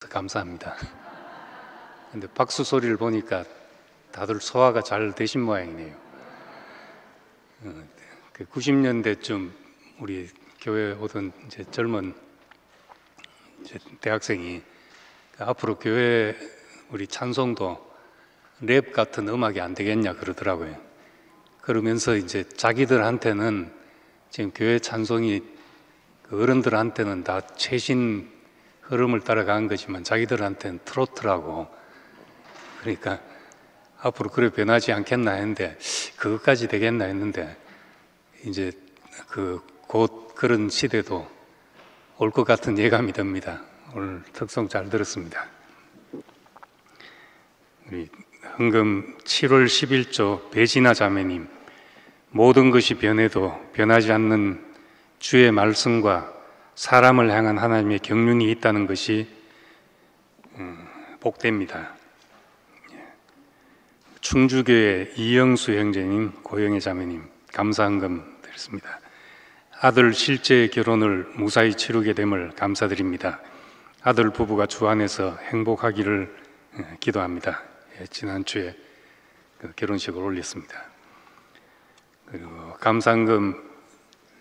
감사합니다. 근데 박수 소리를 보니까 다들 소화가 잘 되신 모양이네요. 90년대쯤 우리 교회 오던 이제 젊은 대학생이 앞으로 교회 우리 찬송도 랩 같은 음악이 안 되겠냐 그러더라고요. 그러면서 이제 자기들한테는 지금 교회 찬송이 어른들한테는 다 최신 흐름을 따라간 거지만 자기들한테는 트로트라고, 그러니까 앞으로 그래 변하지 않겠나 했는데 그것까지 되겠나 했는데 이제 곧 그런 시대도 올 것 같은 예감이 듭니다. 오늘 특송 잘 들었습니다. 우리 헌금 7월 11조 배진아 자매님, 모든 것이 변해도 변하지 않는 주의 말씀과 사람을 향한 하나님의 경륜이 있다는 것이 복됩니다. 충주교회 이영수 형제님, 고영애 자매님, 감사헌금 드렸습니다. 아들 실제 결혼을 무사히 치르게 됨을 감사드립니다. 아들 부부가 주 안에서 행복하기를 기도합니다. 지난주에 결혼식을 올렸습니다. 그리고 감사헌금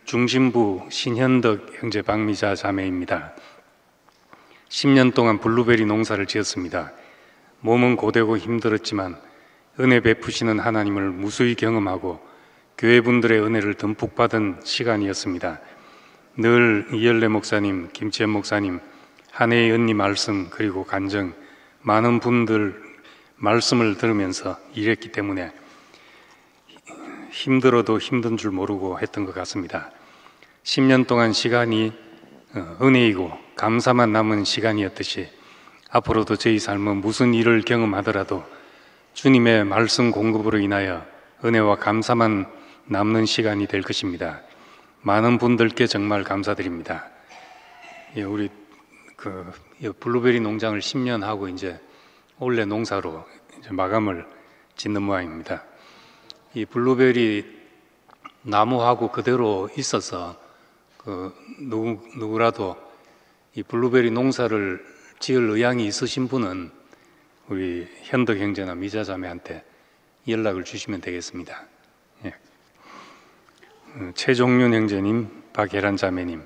중심부 신현덕 형제 박미자 자매입니다. 10년 동안 블루베리 농사를 지었습니다. 몸은 고되고 힘들었지만 은혜 베푸시는 하나님을 무수히 경험하고 교회분들의 은혜를 듬뿍 받은 시간이었습니다. 늘 이열래 목사님, 김치현 목사님, 한혜의 언니 말씀 그리고 간증, 많은 분들 말씀을 들으면서 일했기 때문에 힘들어도 힘든 줄 모르고 했던 것 같습니다. 10년 동안 시간이 은혜이고 감사만 남은 시간이었듯이 앞으로도 저희 삶은 무슨 일을 경험하더라도 주님의 말씀 공급으로 인하여 은혜와 감사만 남는 시간이 될 것입니다. 많은 분들께 정말 감사드립니다. 우리 블루베리 농장을 10년 하고 이제 올해 농사로 이제 마감을 짓는 모양입니다. 이 블루베리 나무하고 그대로 있어서 누구라도 이 블루베리 농사를 지을 의향이 있으신 분은 우리 현덕 형제나 미자 자매한테 연락을 주시면 되겠습니다. 예. 최종윤 형제님, 박혜란 자매님,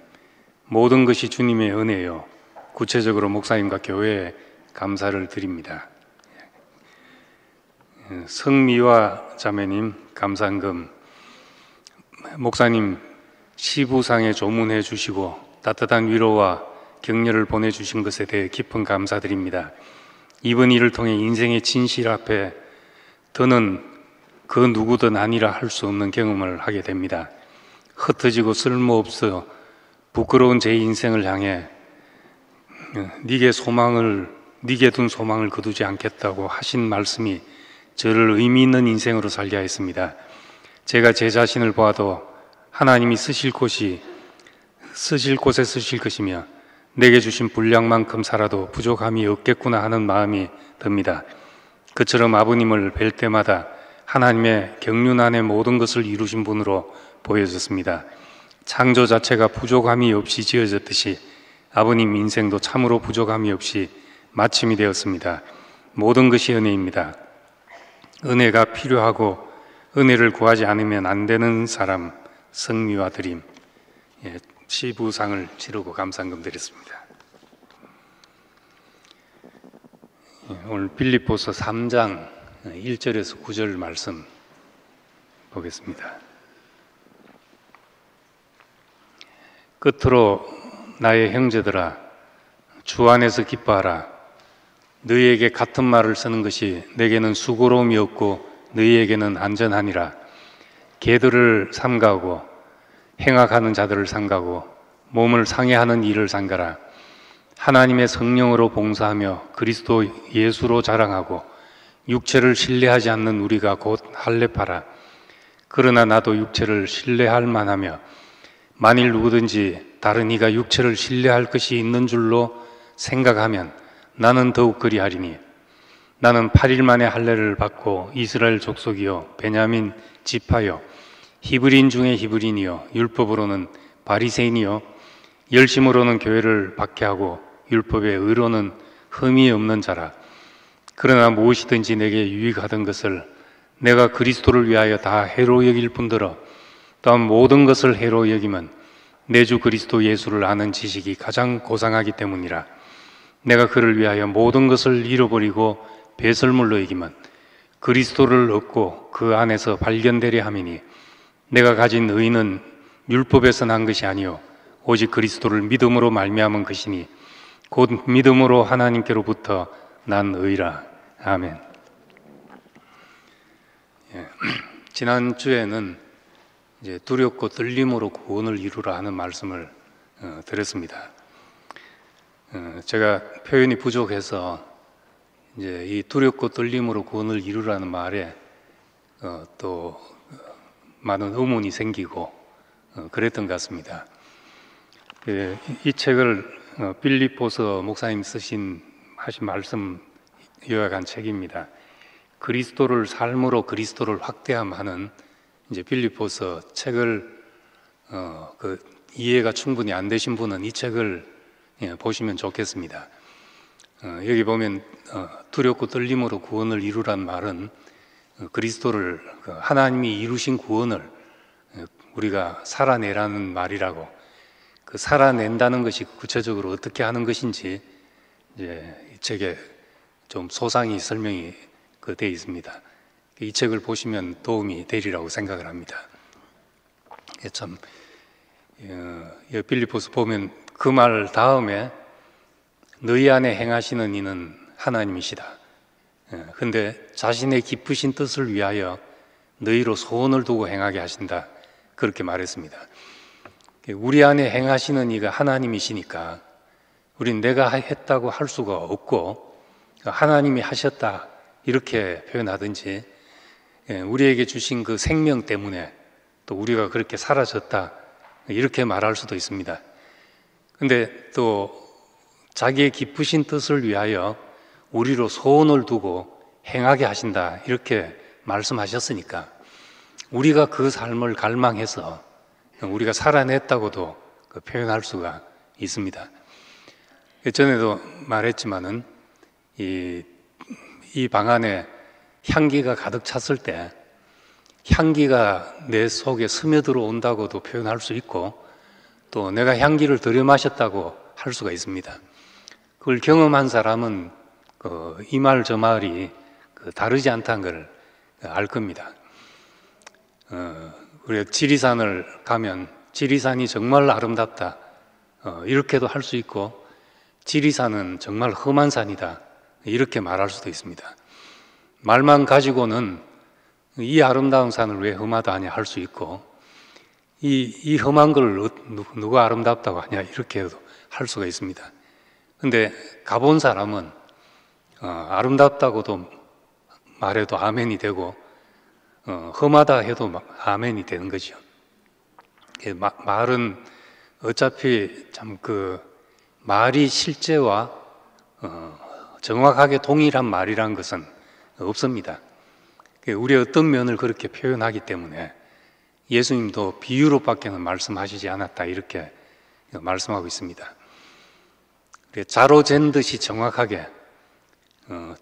모든 것이 주님의 은혜요. 구체적으로 목사님과 교회에 감사를 드립니다. 성미화 자매님, 감사헌금. 목사님 시부상에 조문해 주시고 따뜻한 위로와 격려를 보내주신 것에 대해 깊은 감사드립니다. 이번 일을 통해 인생의 진실 앞에 더는 그 누구든 아니라 할 수 없는 경험을 하게 됩니다. 흩어지고 쓸모없어 부끄러운 제 인생을 향해 네게 둔 소망을 거두지 않겠다고 하신 말씀이 저를 의미 있는 인생으로 살게 하였습니다. 제가 제 자신을 보아도 하나님이 쓰실 곳에 쓰실 것이며 내게 주신 분량만큼 살아도 부족함이 없겠구나 하는 마음이 듭니다. 그처럼 아버님을 뵐 때마다 하나님의 경륜 안에 모든 것을 이루신 분으로 보여졌습니다. 창조 자체가 부족함이 없이 지어졌듯이 아버님 인생도 참으로 부족함이 없이 마침이 되었습니다. 모든 것이 은혜입니다. 은혜가 필요하고 은혜를 구하지 않으면 안 되는 사람, 성미와 드림. 시부상을 치르고 감사헌금 드렸습니다. 오늘 빌립보서 3장 1절에서 9절 말씀 보겠습니다. 끝으로 나의 형제들아, 주 안에서 기뻐하라. 너희에게 같은 말을 쓰는 것이 내게는 수고로움이 없고 너희에게는 안전하니라. 개들을 삼가고 행악하는 자들을 삼가고 몸을 상해하는 일을 삼가라. 하나님의 성령으로 봉사하며 그리스도 예수로 자랑하고 육체를 신뢰하지 않는 우리가 곧 할례파라. 그러나 나도 육체를 신뢰할 만하며 만일 누구든지 다른 이가 육체를 신뢰할 것이 있는 줄로 생각하면 나는 더욱 그리하리니 나는 8일 만에 할례를 받고 이스라엘 족속이요 베냐민 지파요 히브리인 중에 히브리인이요 율법으로는 바리새인이요 열심으로는 교회를 박해하고 율법의 의로는 흠이 없는 자라. 그러나 무엇이든지 내게 유익하던 것을 내가 그리스도를 위하여 다 해로 여길 뿐더러 또한 모든 것을 해로 여김은 내 주 그리스도 예수를 아는 지식이 가장 고상하기 때문이라. 내가 그를 위하여 모든 것을 잃어버리고 배설물로 여김은 그리스도를 얻고 그 안에서 발견되려 함이니 내가 가진 의는 율법에서 난 것이 아니요 오직 그리스도를 믿음으로 말미암은 것이니 곧 믿음으로 하나님께로부터 난 의라. 아멘. 지난 주에는 이제 두렵고 떨림으로 구원을 이루라 하는 말씀을 드렸습니다. 제가 표현이 부족해서 이제 이 두렵고 떨림으로 구원을 이루라는 말에 또 많은 의문이 생기고 그랬던 것 같습니다. 이 책을 빌립보서 목사님 하신 말씀 요약한 책입니다. 그리스도를 삶으로 그리스도를 확대함하는 이제 빌립보서 책을 이해가 충분히 안 되신 분은 이 책을 보시면 좋겠습니다. 여기 보면 두렵고 떨림으로 구원을 이루란 말은 그리스도를 하나님이 이루신 구원을 우리가 살아내라는 말이라고, 그 살아낸다는 것이 구체적으로 어떻게 하는 것인지 이제 이 책에 좀 소상히 설명이 되어 있습니다. 이 책을 보시면 도움이 되리라고 생각을 합니다. 참 빌립보서 보면 그 말 다음에 너희 안에 행하시는 이는 하나님이시다. 근데 자신의 깊으신 뜻을 위하여 너희로 소원을 두고 행하게 하신다. 그렇게 말했습니다. 우리 안에 행하시는 이가 하나님이시니까 우린 내가 했다고 할 수가 없고 하나님이 하셨다 이렇게 표현하든지 우리에게 주신 그 생명 때문에 또 우리가 그렇게 사라졌다 이렇게 말할 수도 있습니다. 근데 또 자기의 깊으신 뜻을 위하여 우리로 소원을 두고 행하게 하신다 이렇게 말씀하셨으니까 우리가 그 삶을 갈망해서 우리가 살아냈다고도 표현할 수가 있습니다. 전에도 말했지만은 이 방 안에 향기가 가득 찼을 때 향기가 내 속에 스며들어 온다고도 표현할 수 있고 또 내가 향기를 들여 마셨다고 할 수가 있습니다. 그걸 경험한 사람은 이 말 저 말이 다르지 않다는 걸 알 겁니다. 우리가 지리산을 가면 지리산이 정말 아름답다 이렇게도 할 수 있고 지리산은 정말 험한 산이다 이렇게 말할 수도 있습니다. 말만 가지고는 이 아름다운 산을 왜 험하다 하냐 할 수 있고 이 험한 걸 누가 아름답다고 하냐 이렇게도 할 수가 있습니다. 근데 가본 사람은 아름답다고도 말해도 아멘이 되고 험하다 해도 아멘이 되는 거죠. 말은 어차피 참 말이 실제와 정확하게 동일한 말이란 것은 없습니다. 우리의 어떤 면을 그렇게 표현하기 때문에 예수님도 비유로밖에는 말씀하시지 않았다 이렇게 말씀하고 있습니다. 자로 잰 듯이 정확하게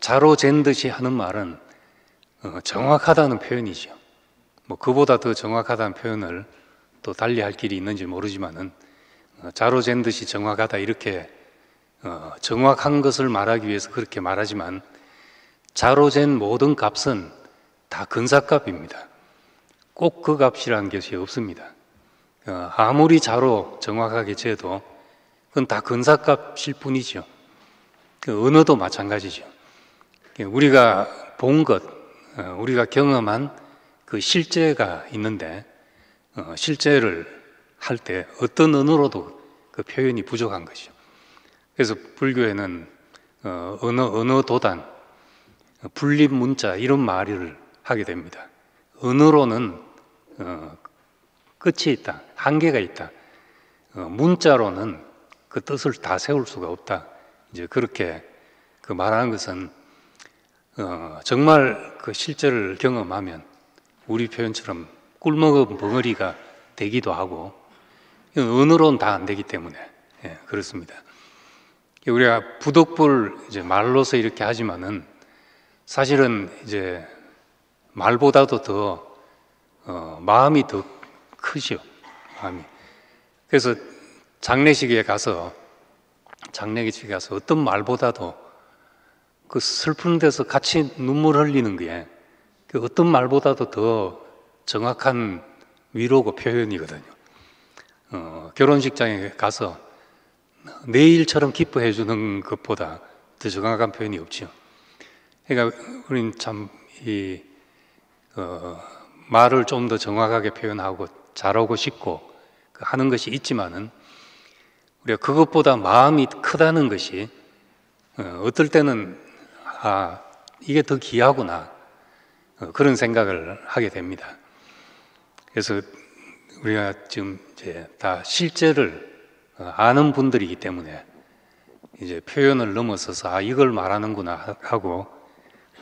자로 잰 듯이 하는 말은 정확하다는 표현이죠. 그보다 더 정확하다는 표현을 또 달리 할 길이 있는지 모르지만은 자로 잰 듯이 정확하다 이렇게 정확한 것을 말하기 위해서 그렇게 말하지만 자로 잰 모든 값은 다 근사값입니다. 꼭 그 값이라는 것이 없습니다. 아무리 자로 정확하게 재도 그건 다 근사값일 뿐이죠. 언어도 마찬가지죠. 우리가 본 것, 우리가 경험한 그 실제가 있는데 실제를 할 때 어떤 언어로도 그 표현이 부족한 것이죠. 그래서 불교에는 언어 도단, 분립 문자 이런 말을 하게 됩니다. 언어로는 끝이 있다, 한계가 있다. 문자로는 그 뜻을 다 세울 수가 없다. 이제 그렇게 말하는 것은 정말 그 실제를 경험하면 우리 표현처럼 꿀먹은 벙어리가 되기도 하고 언어로는 다 안 되기 때문에 그렇습니다. 우리가 부덕불 이제 말로서 이렇게 하지만은 사실은 이제 말보다도 더 마음이 더 크죠. 마음이. 그래서 장례식에 가서 어떤 말보다도 그 슬픈 데서 같이 눈물 흘리는 게 그 어떤 말보다도 더 정확한 위로고 표현이거든요. 결혼식장에 가서 내일처럼 기뻐해 주는 것보다 더 정확한 표현이 없죠. 그러니까 우리는 참 말을 좀 더 정확하게 표현하고 잘하고 싶고 하는 것이 있지만은 우리가 그것보다 마음이 크다는 것이 어떨 때는 이게 더 귀하구나 그런 생각을 하게 됩니다. 그래서 우리가 지금 이제 다 실제를 아는 분들이기 때문에 이제 표현을 넘어서서 이걸 말하는구나 하고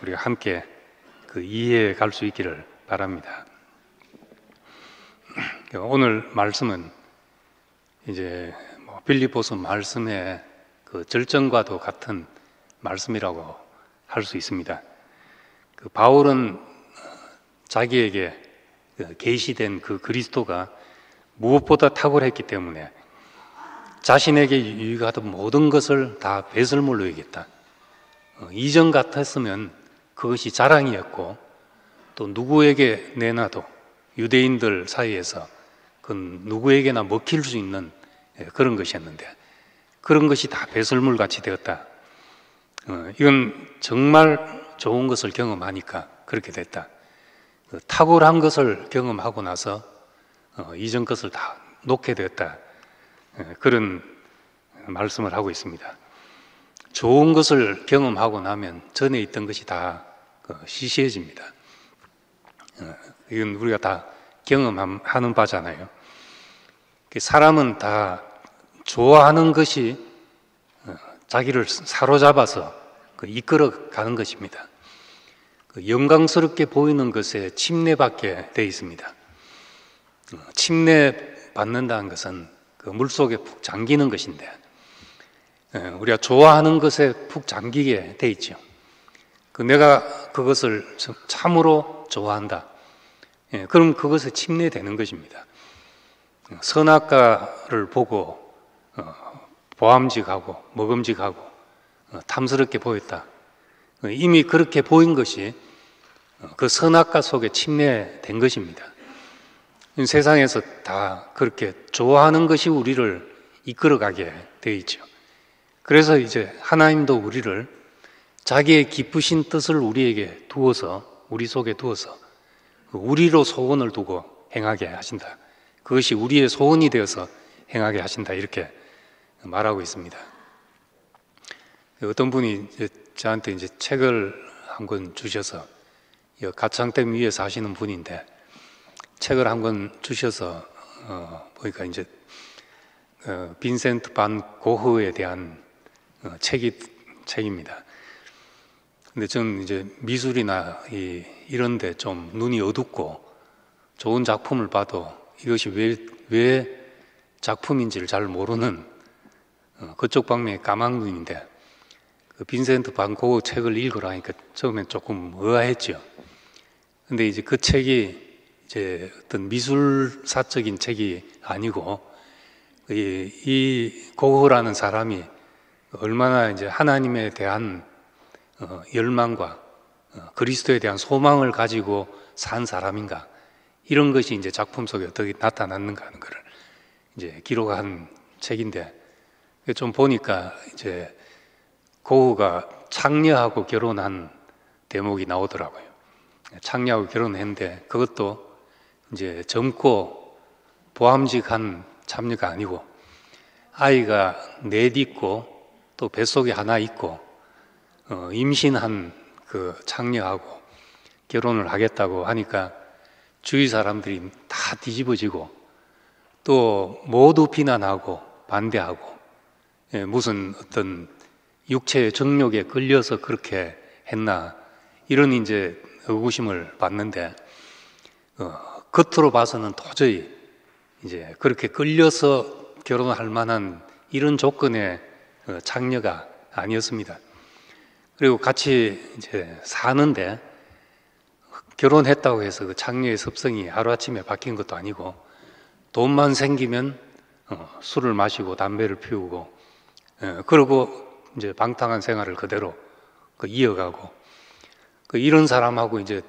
우리가 함께 그 이해해 갈 수 있기를 바랍니다. 오늘 말씀은 이제 빌립보서 말씀의 그 절정과도 같은 말씀이라고 할 수 있습니다. 그 바울은 자기에게 계시된 그 그리스도가 무엇보다 탁월했기 때문에 자신에게 유익하던 모든 것을 다 배설물로 여겼다. 이전 같았으면 그것이 자랑이었고 또 누구에게 내놔도 유대인들 사이에서 그 누구에게나 먹힐 수 있는 그런 것이었는데 그런 것이 다 배설물 같이 되었다. 이건 정말 좋은 것을 경험하니까 그렇게 됐다. 탁월한 것을 경험하고 나서 이전 것을 다 놓게 되었다. 그런 말씀을 하고 있습니다. 좋은 것을 경험하고 나면 전에 있던 것이 다 시시해집니다. 이건 우리가 다 경험하는 바잖아요. 사람은 다 좋아하는 것이 자기를 사로잡아서 이끌어 가는 것입니다. 영광스럽게 보이는 것에 침례받게 되어 있습니다. 침례받는다는 것은 그 물속에 푹 잠기는 것인데 우리가 좋아하는 것에 푹 잠기게 돼 있죠. 내가 그것을 참으로 좋아한다. 그럼 그것에 침례되는 것입니다. 선악과를 보고 보암직하고 먹음직하고 탐스럽게 보였다. 이미 그렇게 보인 것이 그 선악과 속에 침례된 것입니다. 세상에서 다 그렇게 좋아하는 것이 우리를 이끌어가게 되어 있죠. 그래서 이제 하나님도 우리를 자기의 기쁘신 뜻을 우리에게 두어서 우리 속에 두어서 우리로 소원을 두고 행하게 하신다. 그것이 우리의 소원이 되어서 행하게 하신다. 이렇게 말하고 있습니다. 어떤 분이 저한테 이제 책을 한 권 주셔서 가창댐 위에 사시는 분인데 책을 한 권 주셔서 보니까 이제 빈센트 반 고흐에 대한 책입니다. 근데 저는 이제 미술이나 이런데 좀 눈이 어둡고 좋은 작품을 봐도 이것이 왜 작품인지를 잘 모르는 그쪽 방면의 까막눈인데 그 빈센트 반 고흐 책을 읽으라니까 처음엔 조금 의아했죠. 근데 이제 그 책이 이제 어떤 미술사적인 책이 아니고 이 고흐라는 사람이 얼마나 이제 하나님에 대한 열망과 그리스도에 대한 소망을 가지고 산 사람인가 이런 것이 이제 작품 속에 어떻게 나타났는가 하는 것을 이제 기록한 책인데 좀 보니까 이제 고흐가 창녀하고 결혼한 대목이 나오더라고요. 창녀하고 결혼했는데 그것도 이제 젊고 보암직한 참녀가 아니고 아이가 넷 있고 또 뱃속에 하나 있고 임신한 그 창녀하고 결혼을 하겠다고 하니까 주위 사람들이 다 뒤집어지고 또 모두 비난하고 반대하고 무슨 어떤 육체의 정욕에 끌려서 그렇게 했나 이런 이제 의구심을 받는데 겉으로 봐서는 도저히 이제 그렇게 끌려서 결혼할 만한 이런 조건의 장녀가 아니었습니다. 그리고 같이 이제 사는데 결혼했다고 해서 그 장녀의 습성이 하루아침에 바뀐 것도 아니고 돈만 생기면 술을 마시고 담배를 피우고 그러고 이제 방탕한 생활을 그대로 이어가고 이런 사람하고 이제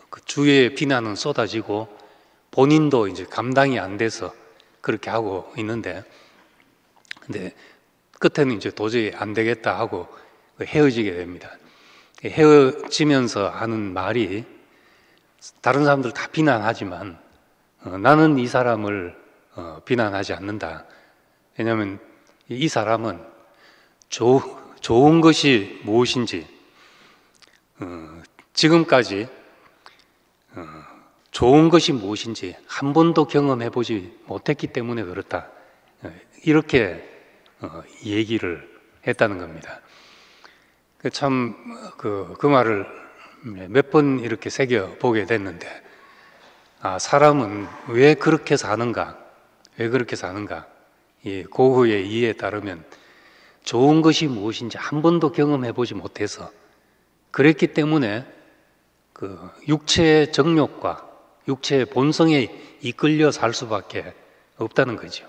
그 주위의 비난은 쏟아지고 본인도 이제 감당이 안 돼서 그렇게 하고 있는데 근데 끝에는 이제 도저히 안 되겠다 하고 헤어지게 됩니다. 헤어지면서 하는 말이 다른 사람들 다 비난하지만 나는 이 사람을 비난하지 않는다. 왜냐하면 이 사람은 좋은 것이 무엇인지 지금까지 좋은 것이 무엇인지 한 번도 경험해 보지 못했기 때문에 그렇다. 이렇게 얘기를 했다는 겁니다. 참 그 말을 몇 번 이렇게 새겨 보게 됐는데 사람은 왜 그렇게 사는가? 왜 그렇게 사는가? 이 고흐의 이해에 따르면 좋은 것이 무엇인지 한 번도 경험해 보지 못해서 그랬기 때문에 그 육체의 정욕과 육체의 본성에 이끌려 살 수밖에 없다는 거죠.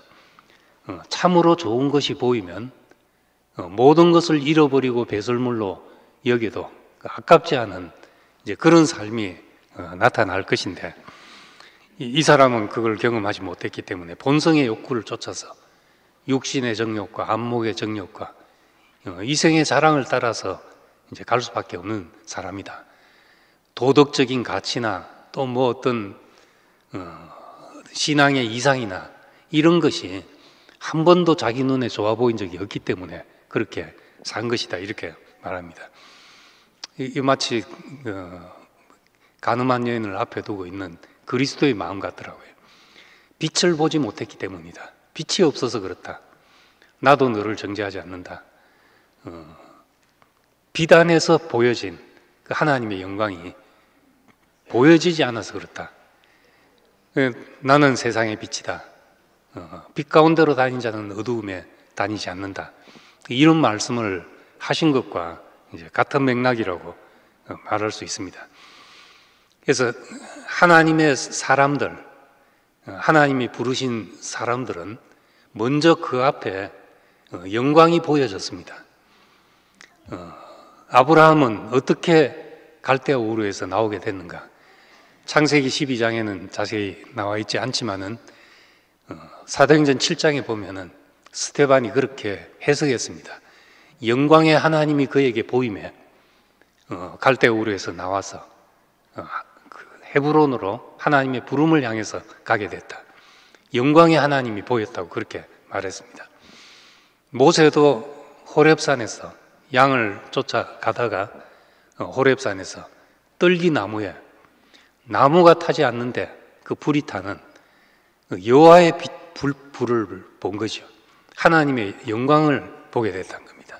참으로 좋은 것이 보이면 모든 것을 잃어버리고 배설물로 여겨도 아깝지 않은 이제 그런 삶이 나타날 것인데 이 사람은 그걸 경험하지 못했기 때문에 본성의 욕구를 쫓아서 육신의 정욕과 안목의 정욕과 이생의 자랑을 따라서 이제 갈 수밖에 없는 사람이다. 도덕적인 가치나 또 뭐 어떤 신앙의 이상이나 이런 것이 한 번도 자기 눈에 좋아 보인 적이 없기 때문에 그렇게 산 것이다 이렇게 말합니다. 이 마치 가늠한 여인을 앞에 두고 있는 그리스도의 마음 같더라고요. 빛을 보지 못했기 때문이다. 빛이 없어서 그렇다. 나도 너를 정죄하지 않는다. 빛 안에서 보여진 그 하나님의 영광이 보여지지 않아서 그렇다. 나는 세상의 빛이다. 빛 가운데로 다닌 자는 어두움에 다니지 않는다. 이런 말씀을 하신 것과 이제 같은 맥락이라고 말할 수 있습니다. 그래서 하나님의 사람들, 하나님이 부르신 사람들은 먼저 그 앞에 영광이 보여졌습니다. 아브라함은 어떻게 갈대아 우르에서 나오게 됐는가? 창세기 12장에는 자세히 나와 있지 않지만은 사도행전 7장에 보면은 스데반이 그렇게 해석했습니다. 영광의 하나님이 그에게 보임에 갈대아 우르에서 나와서 헤브론으로 하나님의 부름을 향해서 가게 됐다. 영광의 하나님이 보였다고 그렇게 말했습니다. 모세도 호렙산에서 양을 쫓아가다가 호렙산에서 떨기나무에 나무가 타지 않는데 그 불이 타는 여호와의 불을 본 거죠. 하나님의 영광을 보게 됐다는 겁니다.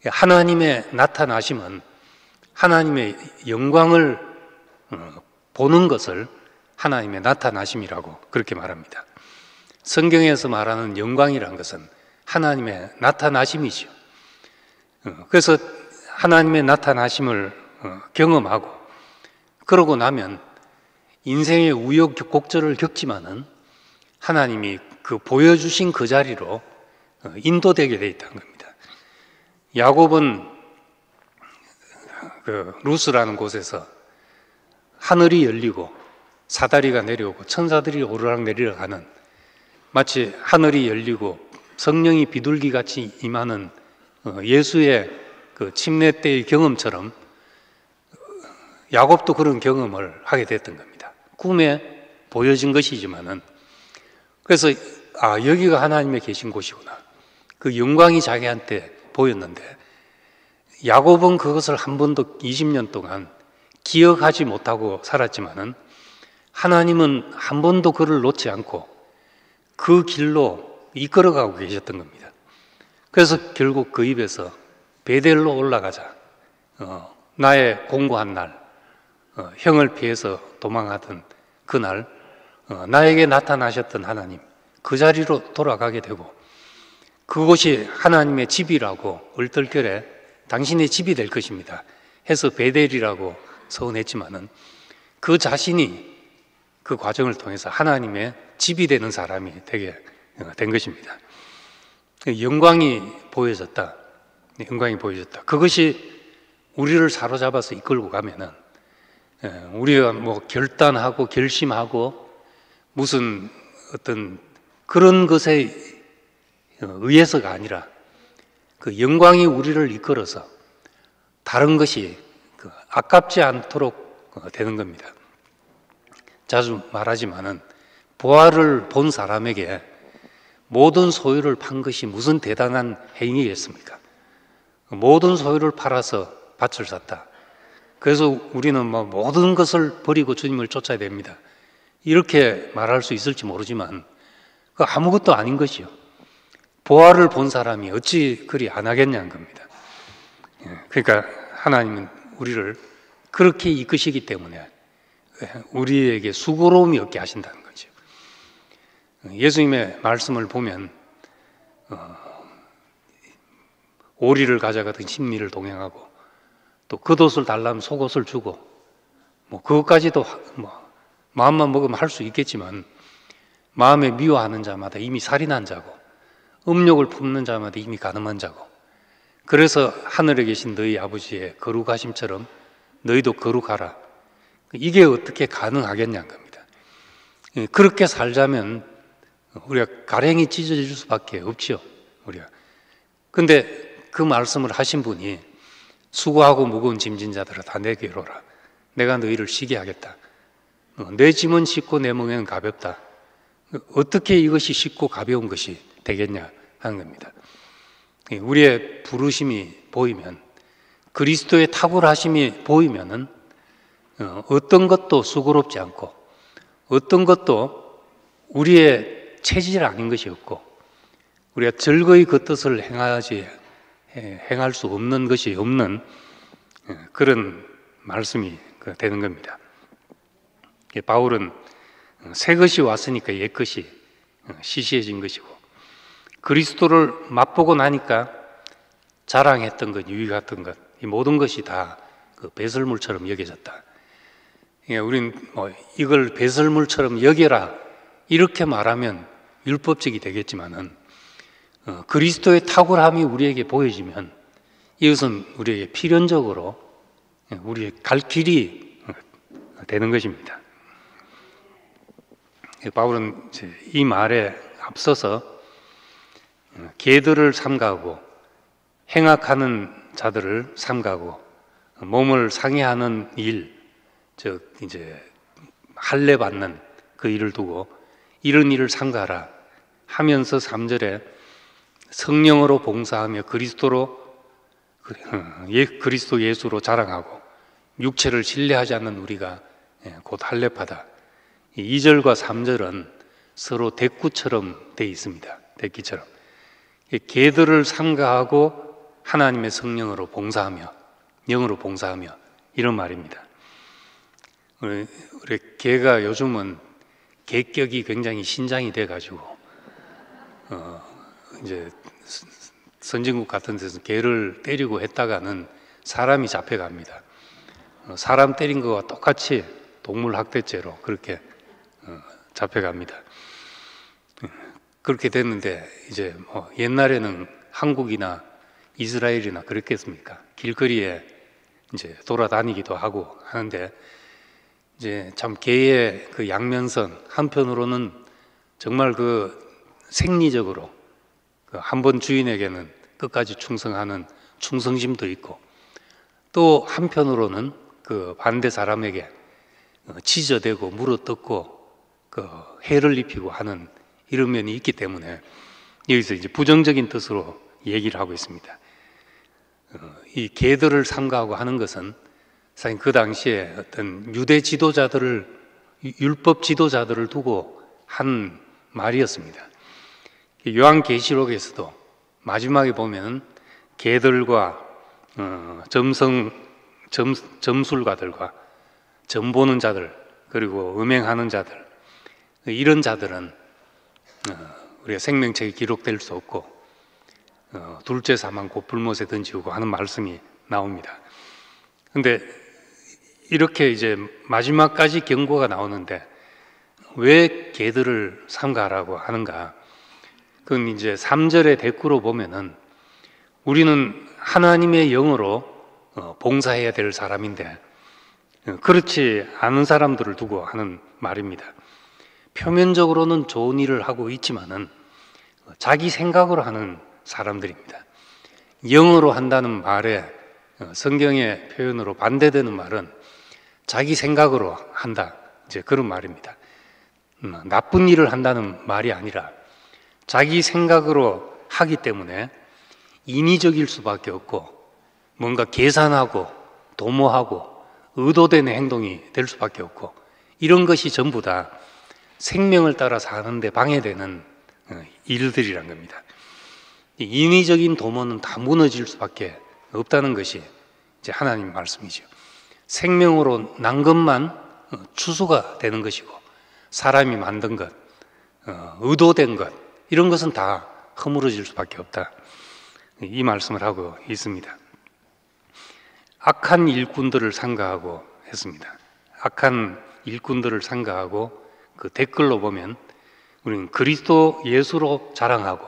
하나님의 나타나심은 하나님의 영광을 보는 것을 하나님의 나타나심이라고 그렇게 말합니다. 성경에서 말하는 영광이란 것은 하나님의 나타나심이죠. 그래서 하나님의 나타나심을 경험하고 그러고 나면 인생의 우여곡절을 겪지만은 하나님이 그 보여주신 그 자리로 인도되게 돼 있다는 겁니다. 야곱은 그 루스라는 곳에서 하늘이 열리고 사다리가 내려오고 천사들이 오르락내리락 하는 마치 하늘이 열리고 성령이 비둘기같이 임하는 예수의 그 침례 때의 경험처럼 야곱도 그런 경험을 하게 됐던 겁니다. 꿈에 보여진 것이지만은 그래서 여기가 하나님의 계신 곳이구나. 그 영광이 자기한테 보였는데 야곱은 그것을 한 번도 20년 동안 기억하지 못하고 살았지만은 하나님은 한 번도 그를 놓지 않고 그 길로 이끌어가고 계셨던 겁니다. 그래서 결국 그 입에서 베델로 올라가자. 나의 공고한 날, 형을 피해서 도망하던 그날 나에게 나타나셨던 하나님, 그 자리로 돌아가게 되고 그곳이 하나님의 집이라고 얼떨결에 당신의 집이 될 것입니다 해서 베델이라고 서원했지만은 그 자신이 그 과정을 통해서 하나님의 집이 되는 사람이 되게 된 것입니다. 영광이 보여졌다. 영광이 보여졌다. 그것이 우리를 사로잡아서 이끌고 가면은 우리가 뭐 결단하고 결심하고 무슨 어떤 그런 것에 의해서가 아니라 그 영광이 우리를 이끌어서 다른 것이 아깝지 않도록 되는 겁니다. 자주 말하지만은 부활을 본 사람에게 모든 소유를 판 것이 무슨 대단한 행위겠습니까? 모든 소유를 팔아서 밭을 샀다. 그래서 우리는 뭐 모든 것을 버리고 주님을 쫓아야 됩니다. 이렇게 말할 수 있을지 모르지만 그 아무것도 아닌 것이요. 부활을 본 사람이 어찌 그리 안 하겠냐는 겁니다. 그러니까 하나님은 우리를 그렇게 이끄시기 때문에 우리에게 수고로움이 없게 하신다는 거죠. 예수님의 말씀을 보면 오리를 가져가던 신미를 동행하고 또 겉옷을 달라면 속옷을 주고 뭐 그것까지도 뭐 마음만 먹으면 할 수 있겠지만 마음에 미워하는 자마다 이미 살인한 자고 음욕을 품는 자마다 이미 간음한 자고 그래서 하늘에 계신 너희 아버지의 거룩하심처럼 너희도 거룩하라. 이게 어떻게 가능하겠냐는 겁니다. 그렇게 살자면 우리가 가랭이 찢어질 수밖에 없죠. 우리가. 근데 그 말씀을 하신 분이 수고하고 무거운 짐진 자들아 다 내게로 오라. 내가 너희를 쉬게 하겠다. 내 짐은 쉽고 내 멍에는 가볍다. 어떻게 이것이 쉽고 가벼운 것이 되겠냐 하는 겁니다. 우리의 부르심이 보이면 그리스도의 탁월하심이 보이면은 어떤 것도 수고롭지 않고 어떤 것도 우리의 체질 아닌 것이 없고 우리가 즐거이 그 뜻을 행할 수 없는 것이 없는 그런 말씀이 되는 겁니다. 바울은 새 것이 왔으니까 옛 것이 시시해진 것이고 그리스도를 맛보고 나니까 자랑했던 것, 유익했던 것, 이 모든 것이 다 그 배설물처럼 여겨졌다. 우린 뭐 이걸 배설물처럼 여겨라 이렇게 말하면 율법적이 되겠지만은 그리스도의 탁월함이 우리에게 보여지면 이것은 우리에게 필연적으로 우리의 갈 길이 되는 것입니다. 바울은 이 말에 앞서서 개들을 삼가하고 행악하는 자들을 삼가하고 몸을 상해하는 일, 즉 이제 할례 받는 그 일을 두고 이런 일을 삼가하라 하면서 3절에 성령으로 봉사하며 그리스도 예수로 자랑하고 육체를 신뢰하지 않는 우리가 곧 할례파다. 2절과 3절은 서로 대꾸처럼 되어 있습니다. 대기처럼. 개들을 삼가하고 하나님의 성령으로 봉사하며 영으로 봉사하며 이런 말입니다. 우리 개가 요즘은 개격이 굉장히 신장이 돼가지고 이제 선진국 같은 데서 개를 때리고 했다가는 사람이 잡혀갑니다. 사람 때린 거와 똑같이 동물 학대죄로 그렇게 잡혀갑니다. 그렇게 됐는데 이제 뭐 옛날에는 한국이나 이스라엘이나 그랬겠습니까? 길거리에 이제 돌아다니기도 하고 하는데 이제 참 개의 그 양면성 한편으로는 정말 그 생리적으로 그 한 번 주인에게는 끝까지 충성하는 충성심도 있고 또 한편으로는 그 반대 사람에게 지저대고 물어뜯고 그 해를 입히고 하는 이런 면이 있기 때문에 여기서 이제 부정적인 뜻으로 얘기를 하고 있습니다. 이 개들을 삼가하고 하는 것은 사실 그 당시에 어떤 유대 지도자들을 율법 지도자들을 두고 한 말이었습니다. 요한계시록에서도 마지막에 보면 개들과 점술가들과 점 보는 자들 그리고 음행하는 자들 이런 자들은 우리가 생명책에 기록될 수 없고 둘째 사망 곧 불못에 던지고 하는 말씀이 나옵니다. 근데 이렇게 이제 마지막까지 경고가 나오는데 왜 개들을 삼가라고 하는가? 그건 이제 3절의 대꾸로 보면은 우리는 하나님의 영으로 봉사해야 될 사람인데 그렇지 않은 사람들을 두고 하는 말입니다. 표면적으로는 좋은 일을 하고 있지만은 자기 생각으로 하는 사람들입니다. 영으로 한다는 말에 성경의 표현으로 반대되는 말은 자기 생각으로 한다, 이제 그런 말입니다. 나쁜 일을 한다는 말이 아니라 자기 생각으로 하기 때문에 인위적일 수밖에 없고 뭔가 계산하고 도모하고 의도된 행동이 될 수밖에 없고 이런 것이 전부 다 생명을 따라 사는데 방해되는 일들이란 겁니다. 인위적인 도모는 다 무너질 수밖에 없다는 것이 이제 하나님 말씀이죠. 생명으로 난 것만 추수가 되는 것이고 사람이 만든 것, 의도된 것 이런 것은 다 허물어질 수밖에 없다. 이 말씀을 하고 있습니다. 악한 일꾼들을 삼가하고 했습니다. 악한 일꾼들을 삼가하고 그 댓글로 보면 우리는 그리스도 예수로 자랑하고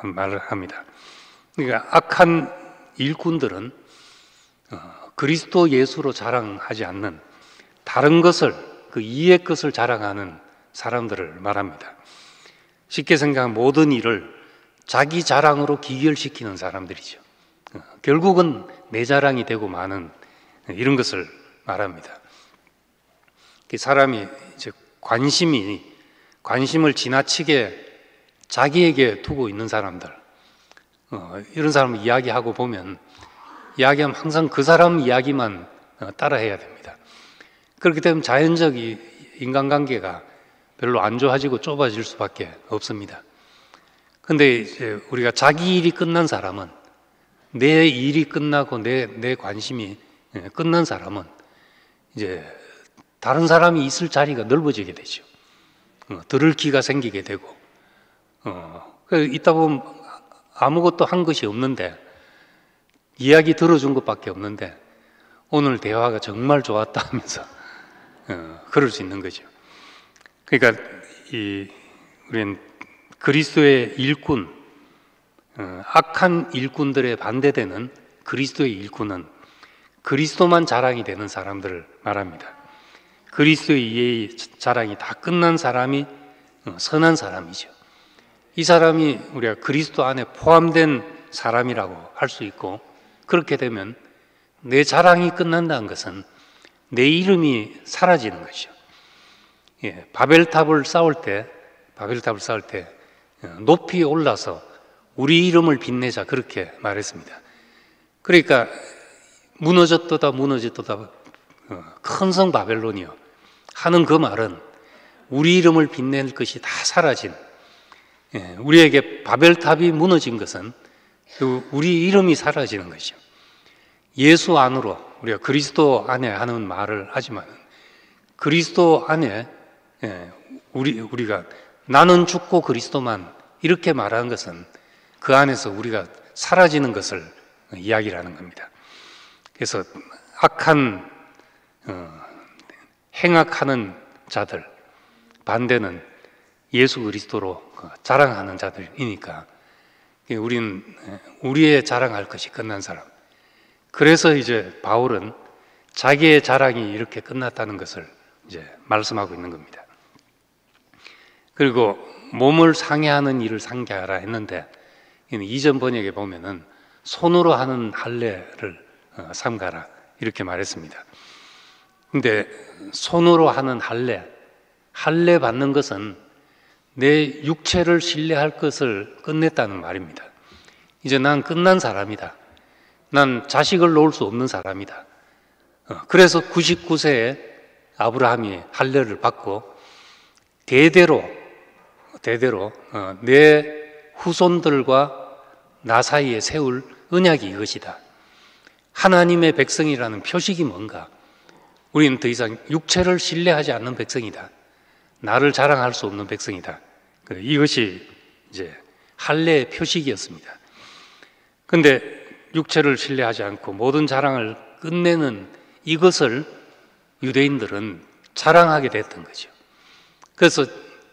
말을 합니다. 그러니까 악한 일꾼들은 그리스도 예수로 자랑하지 않는 다른 것을, 그 이의 것을 자랑하는 사람들을 말합니다. 쉽게 생각하면 모든 일을 자기 자랑으로 기결시키는 사람들이죠. 결국은 내 자랑이 되고 마는 이런 것을 말합니다. 사람이 이제 관심을 지나치게 자기에게 두고 있는 사람들, 이런 사람을 이야기하고 보면 이야기하면 항상 그 사람 이야기만 따라해야 됩니다. 그렇기 때문에 자연적 인간관계가 별로 안 좋아지고 좁아질 수밖에 없습니다. 근데 이제 우리가 자기 일이 끝난 사람은, 내 일이 끝나고 내 관심이 끝난 사람은 이제 다른 사람이 있을 자리가 넓어지게 되죠. 들을 기가 생기게 되고, 있다 보면 아무것도 한 것이 없는데, 이야기 들어준 것밖에 없는데, 오늘 대화가 정말 좋았다 하면서, 그럴 수 있는 거죠. 그러니까, 우리는 그리스도의 일꾼, 악한 일꾼들에 반대되는 그리스도의 일꾼은 그리스도만 자랑이 되는 사람들을 말합니다. 그리스도의 이해의 자랑이 다 끝난 사람이 선한 사람이죠. 이 사람이 우리가 그리스도 안에 포함된 사람이라고 할 수 있고, 그렇게 되면 내 자랑이 끝난다는 것은 내 이름이 사라지는 것이죠. 바벨탑을 쌓을 때 높이 올라서 우리 이름을 빛내자, 그렇게 말했습니다. 그러니까 무너졌도다 큰 성 바벨론이요 하는 그 말은 우리 이름을 빛낼 것이 다 사라진, 우리에게 바벨탑이 무너진 것은 우리 이름이 사라지는 것이죠. 예수 안으로, 우리가 그리스도 안에 하는 말을 하지만 그리스도 안에 우리가 나는 죽고 그리스도만, 이렇게 말하는 것은 그 안에서 우리가 사라지는 것을 이야기를 하는 겁니다. 그래서 악한 행악하는 자들, 반대는 예수 그리스도로 자랑하는 자들이니까 우리는 우리의 자랑할 것이 끝난 사람. 그래서 이제 바울은 자기의 자랑이 이렇게 끝났다는 것을 이제 말씀하고 있는 겁니다. 그리고 몸을 상해하는 일을 상개하라 했는데, 이전 번역에 보면은 손으로 하는 할례를 삼가라 이렇게 말했습니다. 근데 손으로 하는 할례 받는 것은 내 육체를 신뢰할 것을 끝냈다는 말입니다. 이제 난 끝난 사람이다. 난 자식을 놓을 수 없는 사람이다. 그래서 99세에 아브라함이 할례를 받고 대대로 내 후손들과 나 사이에 세울 언약이 이것이다. 하나님의 백성이라는 표식이 뭔가? 우리는 더 이상 육체를 신뢰하지 않는 백성이다. 나를 자랑할 수 없는 백성이다. 이것이 이제 할례의 표식이었습니다. 근데 육체를 신뢰하지 않고 모든 자랑을 끝내는 이것을 유대인들은 자랑하게 됐던 거죠. 그래서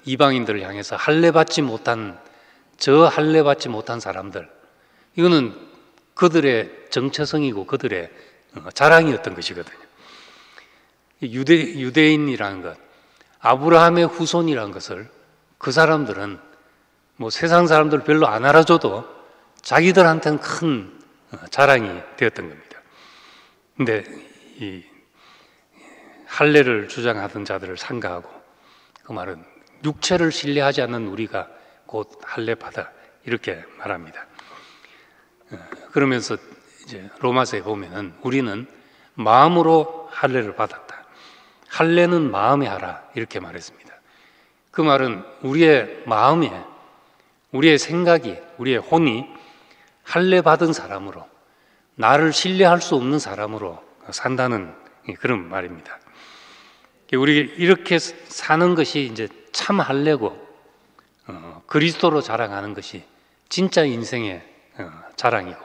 이방인들을 향해서 할례받지 못한 사람들, 이거는 그들의 정체성이고 그들의 자랑이었던 것이거든요. 유대인이라는 것, 아브라함의 후손이라는 것을 그 사람들은 뭐 세상 사람들 별로 안 알아줘도 자기들한테는 큰 자랑이 되었던 겁니다. 근데 이 할례를 주장하던 자들을 상가하고, 그 말은 육체를 신뢰하지 않는 우리가 곧 할례받아, 이렇게 말합니다. 그러면서 이제 로마서에 보면은 우리는 마음으로 할례를 받았다. 할례는 마음에 하라, 이렇게 말했습니다. 그 말은 우리의 마음에, 우리의 생각이, 우리의 혼이 할례 받은 사람으로, 나를 신뢰할 수 없는 사람으로 산다는 그런 말입니다. 우리 이렇게 사는 것이 이제 참 할례고, 그리스도로 자랑하는 것이 진짜 인생의 자랑이고,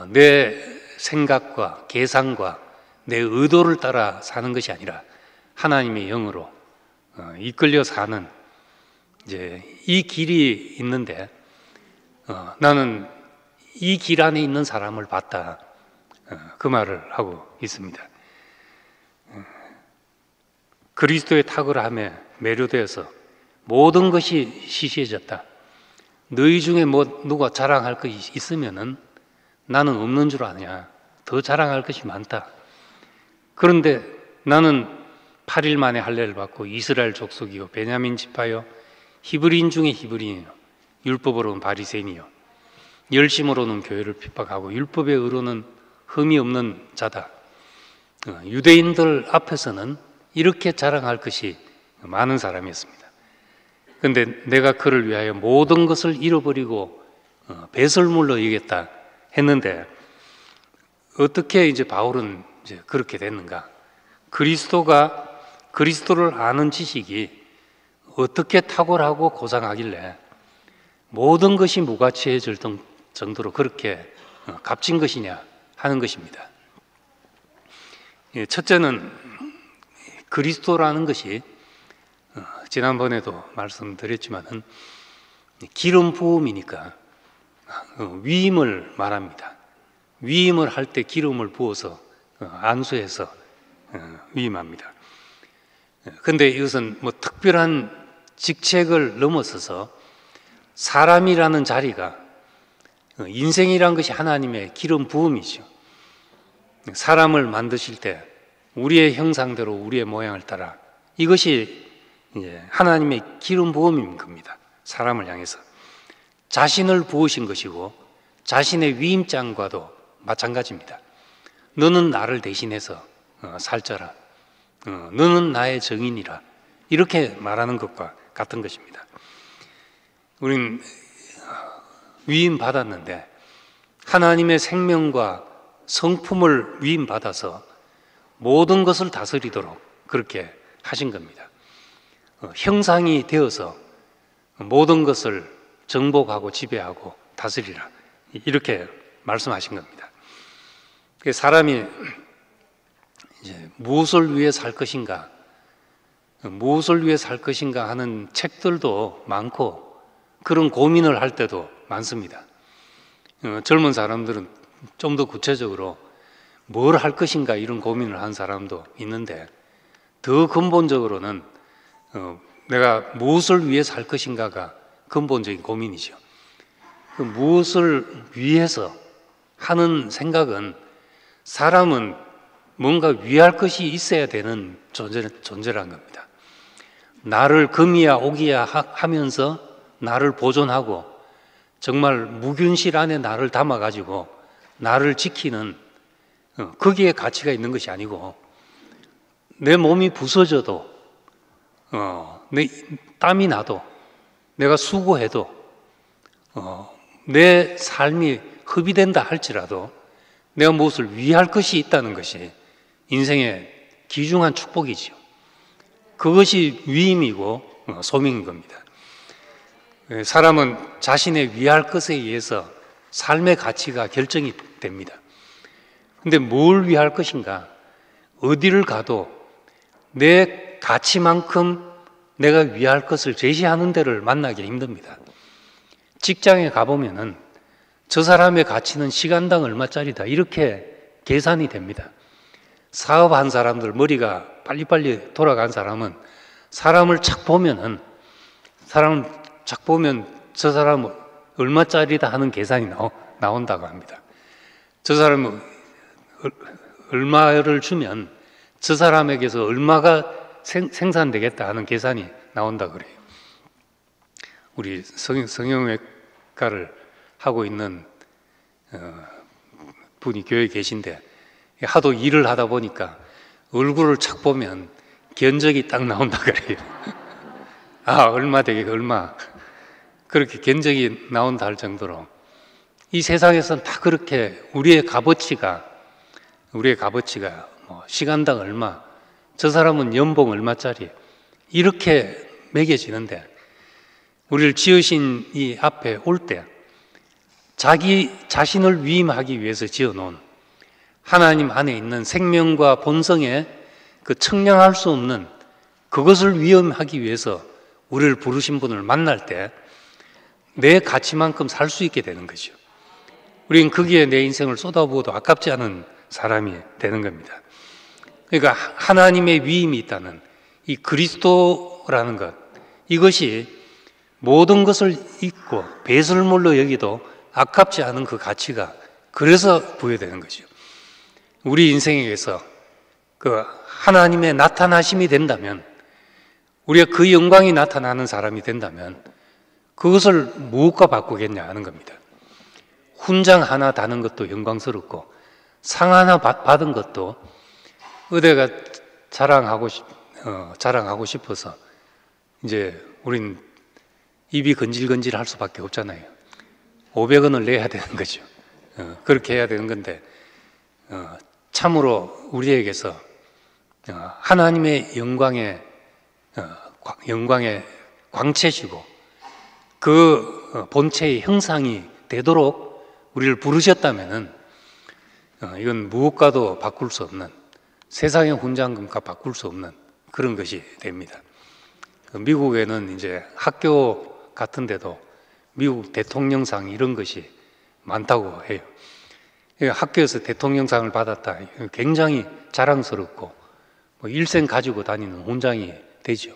내 생각과 계산과 내 의도를 따라 사는 것이 아니라 하나님의 영으로 이끌려 사는 이제 이 길이 있는데, 나는 이 길 안에 있는 사람을 봤다, 그 말을 하고 있습니다. 그리스도의 탁월함에 매료되어서 모든 것이 시시해졌다. 너희 중에 뭐 누가 자랑할 것이 있으면은 나는 없는 줄 아냐. 더 자랑할 것이 많다. 그런데 나는 8일 만에 할례를 받고 이스라엘 족속이요 베냐민 지파요 히브리인 중에 히브리인이요 율법으로는 바리새인이요 열심으로는 교회를 핍박하고 율법의 의로는 흠이 없는 자다. 유대인들 앞에서는 이렇게 자랑할 것이 많은 사람이었습니다. 그런데 내가 그를 위하여 모든 것을 잃어버리고 배설물로 여겼다 했는데, 어떻게 이제 바울은 이제 그렇게 됐는가? 그리스도를 아는 지식이 어떻게 탁월하고 고상하길래 모든 것이 무가치해질 정도로 그렇게 값진 것이냐 하는 것입니다. 첫째는 그리스도라는 것이 지난번에도 말씀드렸지만은 기름 부음이니까 위임을 말합니다. 위임을 할 때 기름을 부어서 안수해서 위임합니다. 그런데 이것은 뭐 특별한 직책을 넘어서서 사람이라는 자리가, 인생이란 것이 하나님의 기름 부음이죠. 사람을 만드실 때 우리의 형상대로 우리의 모양을 따라, 이것이 이제 하나님의 기름 부음인 겁니다. 사람을 향해서 자신을 부으신 것이고 자신의 위임장과도 마찬가지입니다. 너는 나를 대신해서 살쪄라. 너는 나의 증인이라. 이렇게 말하는 것과 같은 것입니다. 우리는 위임받았는데 하나님의 생명과 성품을 위임받아서 모든 것을 다스리도록 그렇게 하신 겁니다. 형상이 되어서 모든 것을 정복하고 지배하고 다스리라, 이렇게 말씀하신 겁니다. 사람이 이제 무엇을 위해 살 것인가 하는 책들도 많고 그런 고민을 할 때도 많습니다. 젊은 사람들은 좀 더 구체적으로 뭘 할 것인가 이런 고민을 한 사람도 있는데, 더 근본적으로는 내가 무엇을 위해 살 것인가가 근본적인 고민이죠. 무엇을 위해서 하는 생각은, 사람은 뭔가 위할 것이 있어야 되는 존재란 겁니다. 나를 금이야 옥이야 하면서 나를 보존하고 정말 무균실 안에 나를 담아가지고 나를 지키는, 거기에 가치가 있는 것이 아니고, 내 몸이 부서져도 내 땀이 나도, 내가 수고해도 내 삶이 허비된다 할지라도 내가 무엇을 위할 것이 있다는 것이 인생의 귀중한 축복이지요. 그것이 위임이고 소명인 겁니다. 사람은 자신의 위할 것에 의해서 삶의 가치가 결정이 됩니다. 근데 뭘 위할 것인가? 어디를 가도 내 가치만큼 내가 위할 것을 제시하는 데를 만나기 힘듭니다. 직장에 가보면은 저 사람의 가치는 시간당 얼마짜리다 이렇게 계산이 됩니다. 사업한 사람들, 머리가 빨리빨리 돌아간 사람은 사람을 착 보면 저 사람은 얼마짜리다 하는 계산이 나온다고 합니다. 저 사람은 얼마를 주면 저 사람에게서 얼마가 생산되겠다 하는 계산이 나온다 그래요. 우리 성형외과를 하고 있는 분이 교회에 계신데 하도 일을 하다 보니까 얼굴을 착 보면 견적이 딱 나온다 그래요. 아, 얼마 되게 얼마. 그렇게 견적이 나온다 할 정도로 이 세상에서는 다 그렇게 우리의 값어치가 뭐 시간당 얼마, 저 사람은 연봉 얼마짜리 이렇게 매겨지는데 우리를 지으신 이 앞에 올 때 자기 자신을 위임하기 위해서 지어놓은 하나님 안에 있는 생명과 본성에 그 측량할 수 없는 그것을 위임하기 위해서 우리를 부르신 분을 만날 때 내 가치만큼 살 수 있게 되는 거죠. 우리는 거기에 내 인생을 쏟아부어도 아깝지 않은 사람이 되는 겁니다. 그러니까 하나님의 위임이 있다는 이 그리스도라는 것, 이것이 모든 것을 잊고 배설물로 여기도 아깝지 않은 그 가치가 그래서 부여되는 거죠. 우리 인생에서 그 하나님의 나타나심이 된다면, 우리가 그 영광이 나타나는 사람이 된다면 그것을 무엇과 바꾸겠냐 하는 겁니다. 훈장 하나 다는 것도 영광스럽고 상 하나 받은 것도 의대가 자랑하고 싶어서 이제 우린 입이 건질건질 할 수밖에 없잖아요. 500원을 내야 되는 거죠. 그렇게 해야 되는 건데 참으로 우리에게서 하나님의 영광의 광채시고 그 본체의 형상이 되도록 우리를 부르셨다면은 이건 무엇과도 바꿀 수 없는, 세상의 훈장금과 바꿀 수 없는 그런 것이 됩니다. 미국에는 이제 학교 같은데도 미국 대통령상 이런 것이 많다고 해요. 학교에서 대통령상을 받았다, 굉장히 자랑스럽고 일생 가지고 다니는 훈장이 되죠.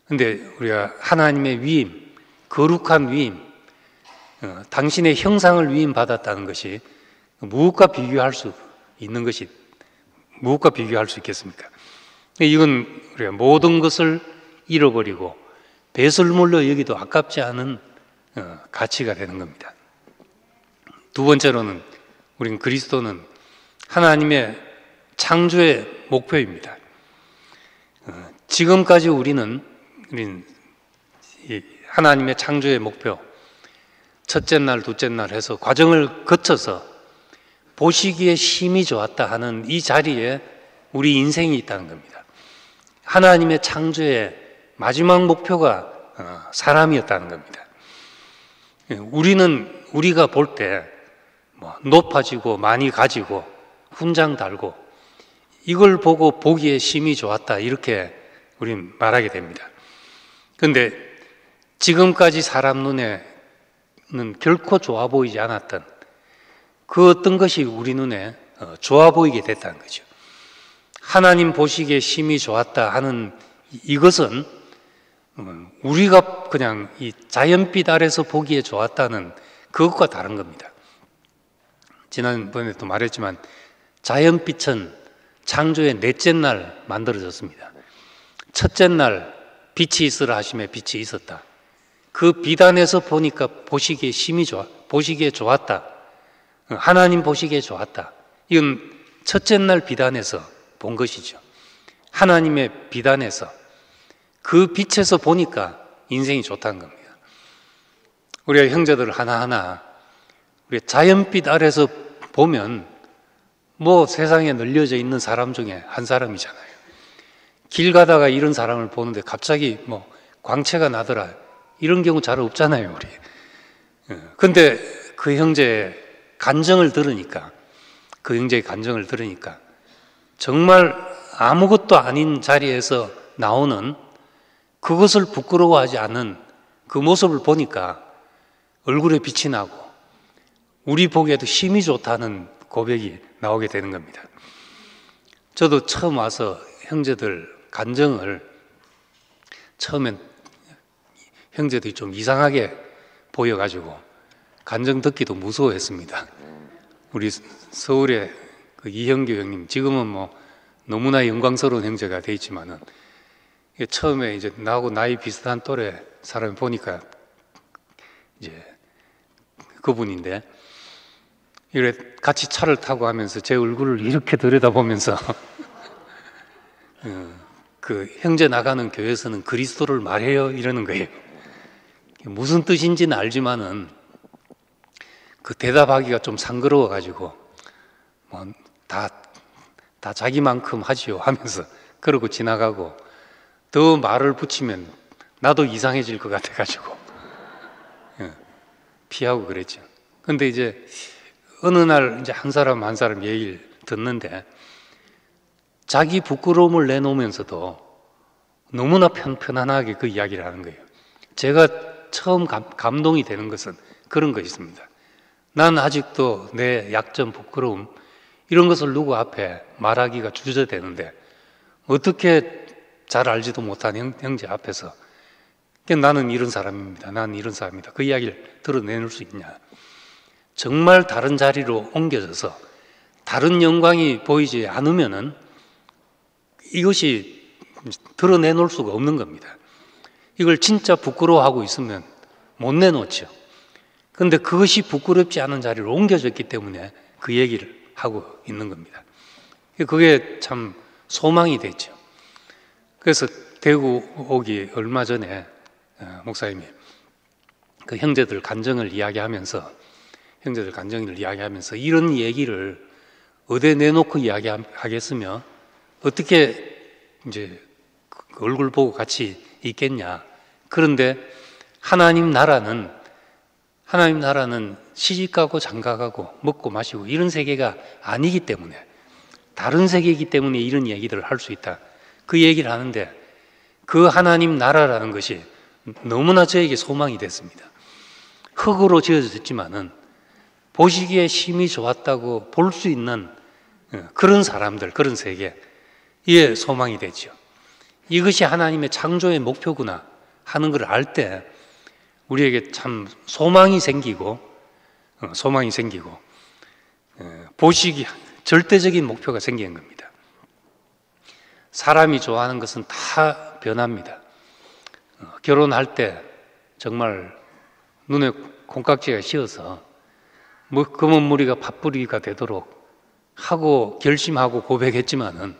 근데 우리가 하나님의 위임, 거룩한 위임, 당신의 형상을 위임 받았다는 것이 무엇과 비교할 수 있겠습니까? 이건 우리가 모든 것을 잃어버리고 배설물로 여기도 아깝지 않은 가치가 되는 겁니다. 두 번째로는 우리는 그리스도는 하나님의 창조의 목표입니다. 지금까지 우리는 하나님의 창조의 목표, 첫째 날, 둘째 날 해서 과정을 거쳐서 보시기에 심히 좋았다 하는 이 자리에 우리 인생이 있다는 겁니다. 하나님의 창조의 마지막 목표가 사람이었다는 겁니다. 우리가 볼 때 높아지고 많이 가지고 훈장 달고 이걸 보고 보기에 심히 좋았다 이렇게 우리는 말하게 됩니다. 그런데 지금까지 사람 눈에는 결코 좋아 보이지 않았던 그 어떤 것이 우리 눈에 좋아 보이게 됐다는 거죠. 하나님 보시기에 심히 좋았다 하는 이것은 우리가 그냥 이 자연빛 아래서 보기에 좋았다는 그것과 다른 겁니다. 지난번에도 말했지만 자연빛은 창조의 넷째 날 만들어졌습니다. 첫째 날 빛이 있으라 하심에 빛이 있었다. 그 빛 안에서 보니까 보시기에 좋았다. 하나님 보시기에 좋았다. 이건 첫째 날 빛 안에서 본 것이죠. 하나님의 빛 안에서 그 빛에서 보니까 인생이 좋다는 겁니다. 우리가 형제들 하나하나 우리 자연빛 아래서 보면 세상에 널려져 있는 사람 중에 한 사람이잖아요. 길 가다가 이런 사람을 보는데 갑자기 광채가 나더라 이런 경우 잘 없잖아요, 우리. 근데 그 형제의 간증을 들으니까, 그 형제의 간증을 들으니까 정말 아무것도 아닌 자리에서 나오는 그것을 부끄러워하지 않은 그 모습을 보니까 얼굴에 빛이 나고 우리 보기에도 힘이 좋다는 고백이 나오게 되는 겁니다. 저도 처음 와서 형제들 간증을 처음엔 형제들이 좀 이상하게 보여가지고 간증 듣기도 무서워했습니다. 우리 서울의 그 이형규 형님, 지금은 뭐 너무나 영광스러운 형제가 돼 있지만은 처음에 이제 나하고 나이 비슷한 또래 사람이 보니까 이제 그분인데, 이래 같이 차를 타고 하면서 제 얼굴을 이렇게 들여다보면서 그 형제 나가는 교회에서는 그리스도를 말해요 이러는 거예요. 무슨 뜻인지는 알지만은 그 대답하기가 좀 상스러워 가지고 뭐 다 자기만큼 하지요 하면서 그러고 지나가고, 더 말을 붙이면 나도 이상해질 것 같아 가지고 피하고 그랬죠. 근데 이제 어느 날 이제 한 사람 얘기를 듣는데 자기 부끄러움을 내놓으면서도 너무나 편안하게 그 이야기를 하는 거예요. 제가 처음 감동이 되는 것은 그런 거 있습니다. 난 아직도 내 약점, 부끄러움 이런 것을 누구 앞에 말하기가 주저되는데 어떻게 잘 알지도 못한 형제 앞에서 나는 이런 사람입니다. 나는 이런 사람입니다. 그 이야기를 드러내놓을 수 있냐. 정말 다른 자리로 옮겨져서 다른 영광이 보이지 않으면은 이것이 드러내놓을 수가 없는 겁니다. 이걸 진짜 부끄러워하고 있으면 못 내놓죠. 그런데 그것이 부끄럽지 않은 자리로 옮겨졌기 때문에 그 얘기를 하고 있는 겁니다. 그게 참 소망이 됐죠. 그래서 대구 오기 얼마 전에 목사님이 그 형제들 간증을 이야기하면서 이런 얘기를 어디에 내놓고 이야기하겠으며 어떻게 이제 그 얼굴 보고 같이 있겠냐. 그런데 하나님 나라는 시집가고 장가가고 먹고 마시고 이런 세계가 아니기 때문에, 다른 세계이기 때문에 이런 얘기들을 할 수 있다. 그 얘기를 하는데 그 하나님 나라라는 것이 너무나 저에게 소망이 됐습니다. 흙으로 지어졌지만은 보시기에 심이 좋았다고 볼 수 있는 그런 사람들, 그런 세계, 이게 소망이 되죠. 이것이 하나님의 창조의 목표구나 하는 걸 알 때 우리에게 참 소망이 생기고 보시기 절대적인 목표가 생기는 겁니다. 사람이 좋아하는 것은 다 변합니다. 결혼할 때 정말 눈에 콩깍지가 씌어서 뭐 검은 무리가 팥뿌리가 되도록 하고 결심하고 고백했지만은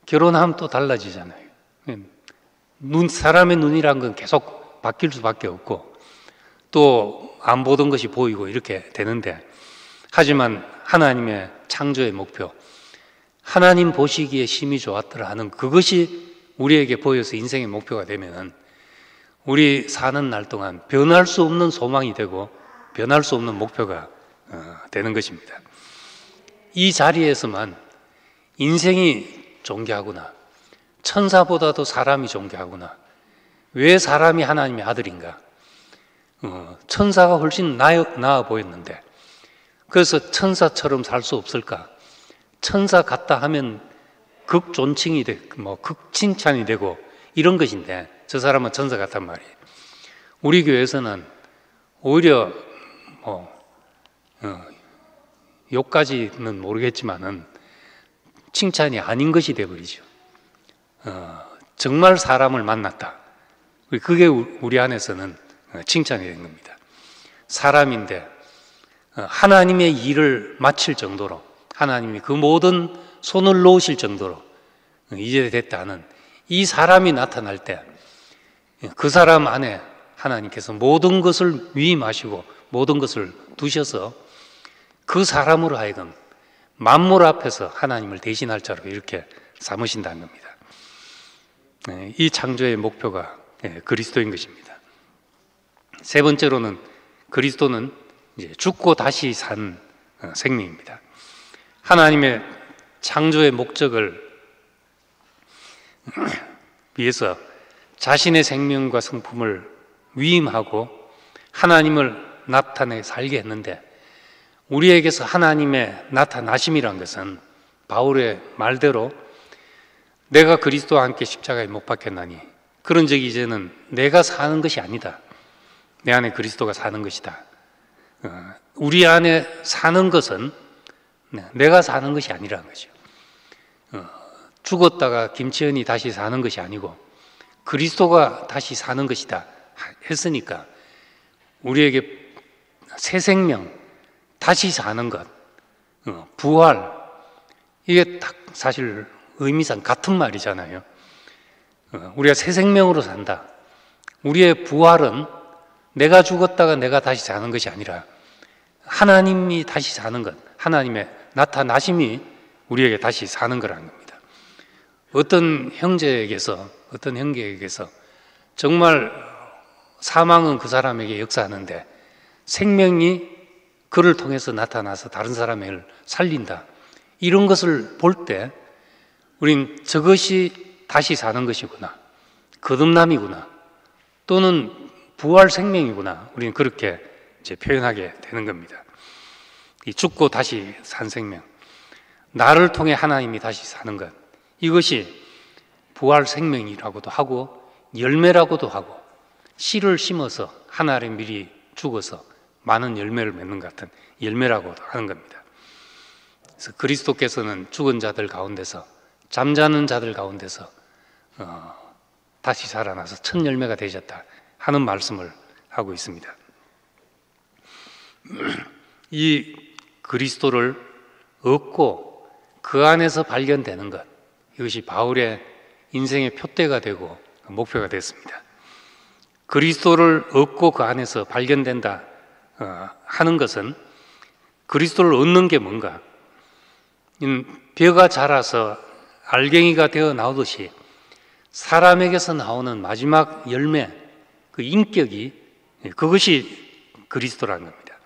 결혼하면 또 달라지잖아요. 사람의 눈이란 건 계속 바뀔 수밖에 없고 또 안 보던 것이 보이고 이렇게 되는데, 하지만 하나님의 창조의 목표, 하나님 보시기에 심히 좋았더라 하는 그것이 우리에게 보여서 인생의 목표가 되면 우리 사는 날 동안 변할 수 없는 소망이 되고 변할 수 없는 목표가 되는 것입니다. 이 자리에서만 인생이 존귀하구나, 천사보다도 사람이 존귀하구나, 왜 사람이 하나님의 아들인가, 천사가 훨씬 나아 보였는데 그래서 천사처럼 살 수 없을까, 천사 같다 하면 극존칭이 되고 극칭찬이 되고 이런 것인데 저 사람은 천사 같단 말이에요. 우리 교회에서는 오히려 욕까지는 모르겠지만은 칭찬이 아닌 것이 되어버리죠. 정말 사람을 만났다, 그게 우리 안에서는 칭찬이 된 겁니다. 사람인데 하나님의 일을 마칠 정도로, 하나님이 그 모든 손을 놓으실 정도로 이제 됐다는 이 사람이 나타날 때 그 사람 안에 하나님께서 모든 것을 위임하시고 모든 것을 두셔서 그 사람으로 하여금 만물 앞에서 하나님을 대신할 자로 이렇게 삼으신다는 겁니다. 이 창조의 목표가 그리스도인 것입니다. 세 번째로는 그리스도는 이제 죽고 다시 산 생명입니다. 하나님의 창조의 목적을 위해서 자신의 생명과 성품을 위임하고 하나님을 나타내 살게 했는데, 우리에게서 하나님의 나타나심이란 것은 바울의 말대로 내가 그리스도와 함께 십자가에 못 박혔나니 그런 적이 이제는 내가 사는 것이 아니다. 내 안에 그리스도가 사는 것이다. 우리 안에 사는 것은 내가 사는 것이 아니라는 거죠. 죽었다가 김치현이 다시 사는 것이 아니고 그리스도가 다시 사는 것이다 했으니까 우리에게 새 생명, 다시 사는 것, 부활, 이게 딱 사실 의미상 같은 말이잖아요. 우리가 새 생명으로 산다. 우리의 부활은 내가 죽었다가 내가 다시 사는 것이 아니라 하나님이 다시 사는 것, 하나님의 나타나심이 우리에게 다시 사는 거라는 겁니다. 어떤 형제에게서 정말 사망은 그 사람에게 역사하는데 생명이 그를 통해서 나타나서 다른 사람을 살린다. 이런 것을 볼 때 우린 저것이 다시 사는 것이구나, 거듭남이구나, 또는 부활 생명이구나, 우리는 그렇게 이제 표현하게 되는 겁니다. 이 죽고 다시 산 생명, 나를 통해 하나님이 다시 사는 것, 이것이 부활 생명이라고도 하고 열매라고도 하고, 씨를 심어서 하나의 미리 죽어서 많은 열매를 맺는 것 같은 열매라고도 하는 겁니다. 그래서 그리스도께서는 죽은 자들 가운데서, 잠자는 자들 가운데서 다시 살아나서 첫 열매가 되셨다 하는 말씀을 하고 있습니다. 이 그리스도를 얻고 그 안에서 발견되는 것, 이것이 바울의 인생의 표대가 되고 목표가 됐습니다. 그리스도를 얻고 그 안에서 발견된다 하는 것은, 그리스도를 얻는 게 뭔가, 벼가 자라서 알갱이가 되어 나오듯이 사람에게서 나오는 마지막 열매, 그 인격이, 그것이 그리스도라는 겁니다.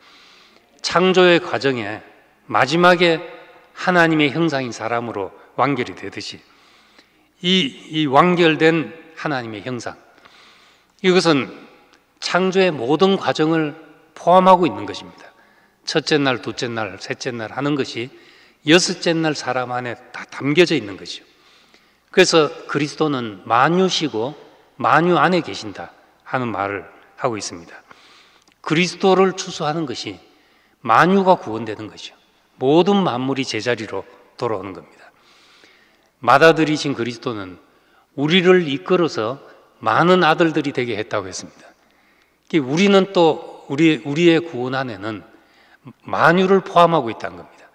창조의 과정에 마지막에 하나님의 형상인 사람으로 완결이 되듯이 이 완결된 하나님의 형상, 이것은 창조의 모든 과정을 포함하고 있는 것입니다. 첫째 날, 둘째 날, 셋째 날 하는 것이 여섯째 날 사람 안에 다 담겨져 있는 것이죠. 그래서 그리스도는 만유시고 만유 안에 계신다 하는 말을 하고 있습니다. 그리스도를 추수하는 것이 만유가 구원되는 것이죠. 모든 만물이 제자리로 돌아오는 겁니다. 맏아들이신 그리스도는 우리를 이끌어서 많은 아들들이 되게 했다고 했습니다. 우리는 또 우리의 구원 안에는 만유를 포함하고 있다는 겁니다.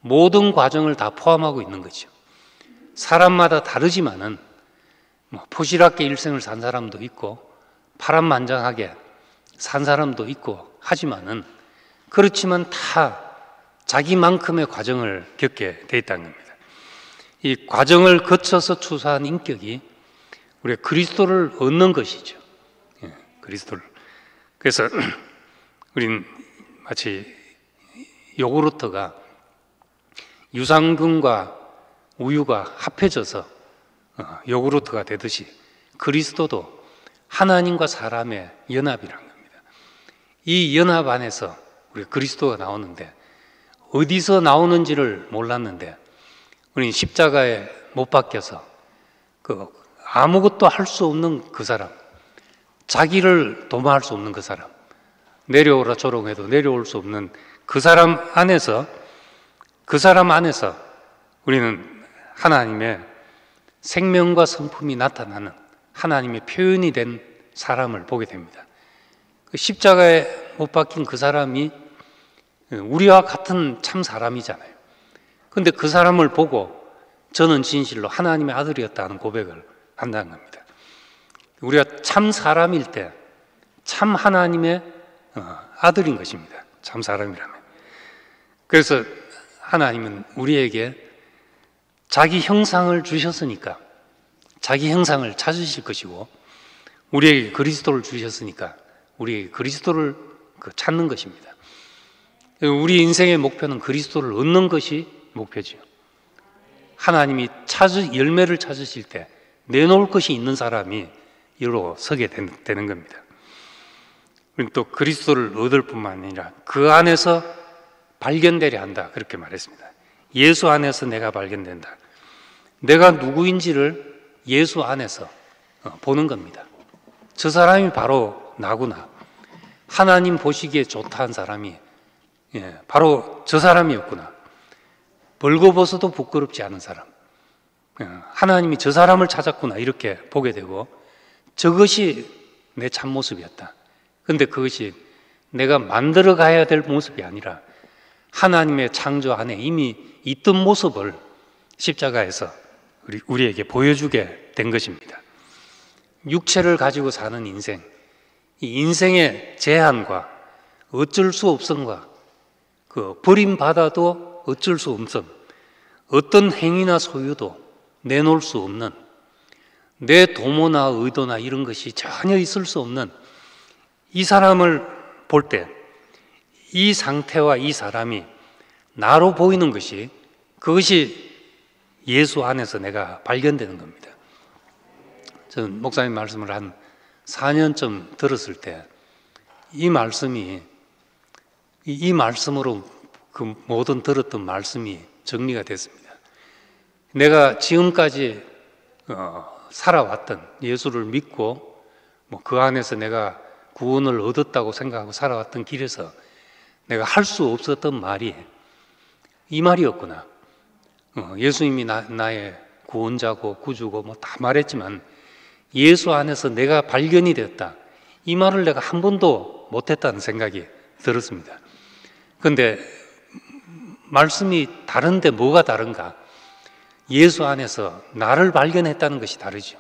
모든 과정을 다 포함하고 있는 거죠. 사람마다 다르지만은 포시랗게 일생을 산 사람도 있고 파란만장하게 산 사람도 있고 하지만은, 그렇지만 다 자기만큼의 과정을 겪게 돼 있다는 겁니다. 이 과정을 거쳐서 추수한 인격이 우리가 그리스도를 얻는 것이죠. 그리스도를. 그래서 우린 마치 요구르트가 유산균과 우유가 합해져서 요구르트가 되듯이 그리스도도 하나님과 사람의 연합이란 겁니다. 이 연합 안에서 우리 그리스도가 나오는데, 어디서 나오는지를 몰랐는데 우리는 십자가에 못 박혀서 아무것도 할 수 없는 그 사람, 자기를 도모할 수 없는 그 사람, 내려오라 조롱해도 내려올 수 없는 그 사람 안에서 우리는 하나님의 생명과 성품이 나타나는 하나님의 표현이 된 사람을 보게 됩니다. 그 십자가에 못 박힌 그 사람이 우리와 같은 참 사람이잖아요. 그런데 그 사람을 보고 저는 진실로 하나님의 아들이었다는 고백을 한다는 겁니다. 우리가 참 사람일 때 참 하나님의 아들인 것입니다. 참 사람이라면. 그래서 하나님은 우리에게 자기 형상을 주셨으니까 자기 형상을 찾으실 것이고, 우리에게 그리스도를 주셨으니까 우리에게 그리스도를 찾는 것입니다. 우리 인생의 목표는 그리스도를 얻는 것이 목표지요. 하나님이 열매를 찾으실 때 내놓을 것이 있는 사람이 이로 서게 되는 겁니다. 또 그리스도를 얻을 뿐만 아니라 그 안에서 발견되려 한다, 그렇게 말했습니다. 예수 안에서 내가 발견된다. 내가 누구인지를 예수 안에서 보는 겁니다. 저 사람이 바로 나구나. 하나님 보시기에 좋다 한 사람이 바로 저 사람이었구나. 벌거벗어도 부끄럽지 않은 사람. 하나님이 저 사람을 찾았구나, 이렇게 보게 되고, 저것이 내 참모습이었다. 그런데 그것이 내가 만들어 가야 될 모습이 아니라 하나님의 창조 안에 이미 있던 모습을 십자가에서 우리에게 보여주게 된 것입니다. 육체를 가지고 사는 인생, 이 인생의 제한과 어쩔 수 없음과 그 버림받아도 어쩔 수 없음, 어떤 행위나 소유도 내놓을 수 없는, 내 도모나 의도나 이런 것이 전혀 있을 수 없는 이 사람을 볼 때 이 상태와 이 사람이 나로 보이는 것이, 그것이 예수 안에서 내가 발견되는 겁니다. 저는 목사님 말씀을 한 4년쯤 들었을 때 이 말씀이, 이 말씀으로 그 모든 들었던 말씀이 정리가 됐습니다. 내가 지금까지 살아왔던, 예수를 믿고 그 안에서 내가 구원을 얻었다고 생각하고 살아왔던 길에서 내가 할 수 없었던 말이 이 말이었구나. 예수님이 나의 구원자고 구주고 다 말했지만 예수 안에서 내가 발견이 되었다, 이 말을 내가 한 번도 못했다는 생각이 들었습니다. 그런데 말씀이 다른데 뭐가 다른가? 예수 안에서 나를 발견했다는 것이 다르죠.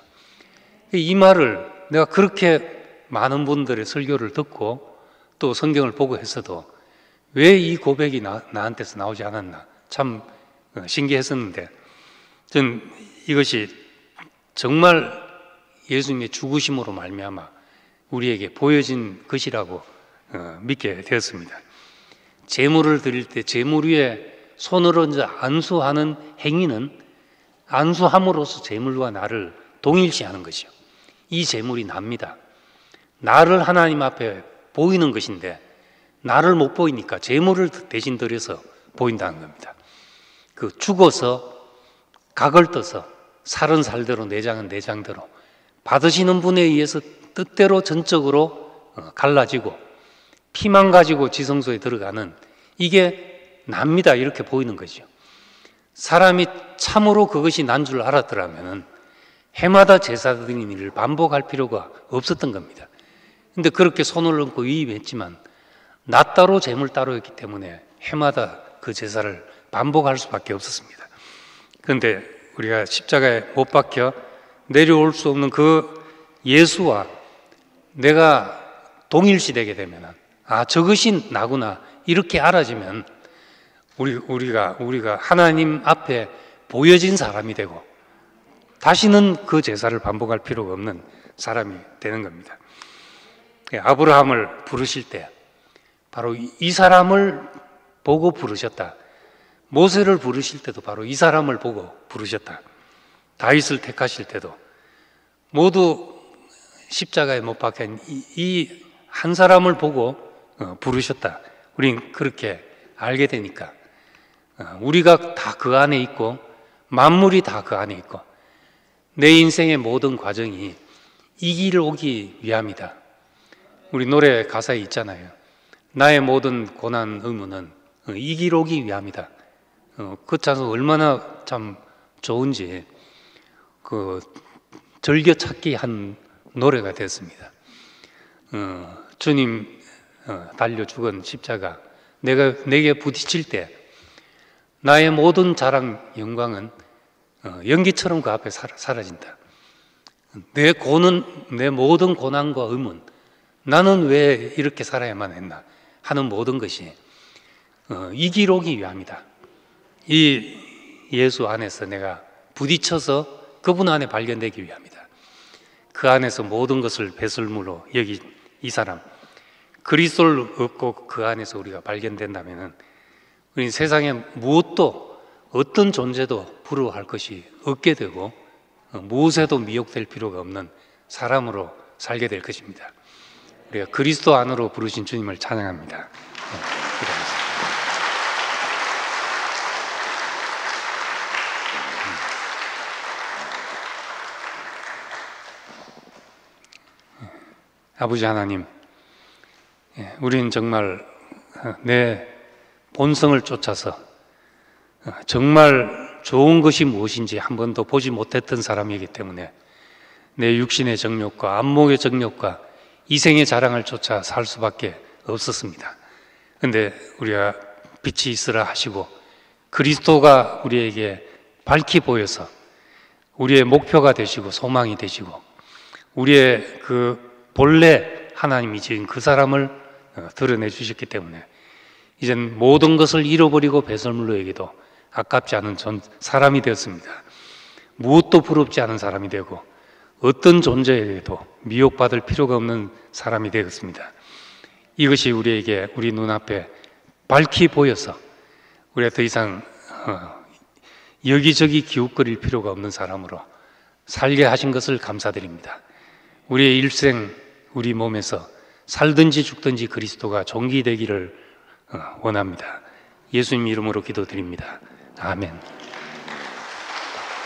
이 말을 내가 그렇게 많은 분들의 설교를 듣고 또 성경을 보고 했어도 왜 이 고백이 나한테서 나오지 않았나, 참 신기했었는데, 전 이것이 정말 예수님의 죽으심으로 말미암아 우리에게 보여진 것이라고 믿게 되었습니다. 제물을 드릴 때 제물 위에 손을 얹어 안수하는 행위는 안수함으로써 제물과 나를 동일시하는 것이요, 이 제물이 납니다. 나를 하나님 앞에 보이는 것인데 나를 못 보이니까 제물을 대신 드려서 보인다는 겁니다. 그 죽어서 각을 떠서 살은 살대로 내장은 내장대로 받으시는 분에 의해서 뜻대로 전적으로 갈라지고 피만 가지고 지성소에 들어가는, 이게 납니다, 이렇게 보이는 거죠. 사람이 참으로 그것이 난 줄 알았더라면 해마다 제사 드리는 일을 반복할 필요가 없었던 겁니다. 근데 그렇게 손을 얹고 위임했지만 나 따로 제물 따로였기 때문에 해마다 그 제사를 반복할 수밖에 없었습니다. 그런데 우리가 십자가에 못 박혀 내려올 수 없는 그 예수와 내가 동일시되게 되면, 아, 저것이 나구나, 이렇게 알아지면 우리가 하나님 앞에 보여진 사람이 되고 다시는 그 제사를 반복할 필요가 없는 사람이 되는 겁니다. 아브라함을 부르실 때 바로 이 사람을 보고 부르셨다. 모세를 부르실 때도 바로 이 사람을 보고 부르셨다. 다윗을 택하실 때도 모두 십자가에 못 박힌 이 한 사람을 보고 부르셨다. 우린 그렇게 알게 되니까 우리가 다 그 안에 있고 만물이 다 그 안에 있고 내 인생의 모든 과정이 이 길을 오기 위함이다. 우리 노래 가사에 있잖아요. 나의 모든 고난 의무는 이 길 오기 위함이다. 그 찬송 얼마나 참 좋은지 그 즐겨찾기 한 노래가 됐습니다. 주님 달려 죽은 십자가, 내게 부딪힐 때 나의 모든 자랑 영광은 연기처럼 그 앞에 사라진다. 내 모든 고난과 의문, 나는 왜 이렇게 살아야만 했나 하는 모든 것이 이 길 오기 위함이다. 이 예수 안에서 내가 부딪혀서 그분 안에 발견되기 위함이다. 그 안에서 모든 것을 배설물로 여긴 이 사람, 그리스도를 얻고 그 안에서 우리가 발견된다면 우리 세상에 무엇도 어떤 존재도 부러워할 것이 없게 되고 무엇에도 미혹될 필요가 없는 사람으로 살게 될 것입니다. 우리가 그리스도 안으로 부르신 주님을 찬양합니다. 기도하겠습니다. 아버지 하나님, 우리는 정말 내 본성을 쫓아서 정말 좋은 것이 무엇인지 한 번도 보지 못했던 사람이기 때문에 내 육신의 정욕과 안목의 정욕과 이생의 자랑을 쫓아 살 수밖에 없었습니다. 그런데 우리가 빛이 있으라 하시고 그리스도가 우리에게 밝히 보여서 우리의 목표가 되시고 소망이 되시고 우리의 그 본래 하나님이 지은 그 사람을 드러내 주셨기 때문에 이젠 모든 것을 잃어버리고 배설물로 여기도 아깝지 않은 사람이 되었습니다. 무엇도 부럽지 않은 사람이 되고 어떤 존재에도 미혹받을 필요가 없는 사람이 되었습니다. 이것이 우리에게 우리 눈앞에 밝히 보여서 우리가 더 이상 여기저기 기웃거릴 필요가 없는 사람으로 살게 하신 것을 감사드립니다. 우리의 일생 우리 몸에서 살든지 죽든지 그리스도가 종기되기를 원합니다. 예수님 이름으로 기도드립니다. 아멘.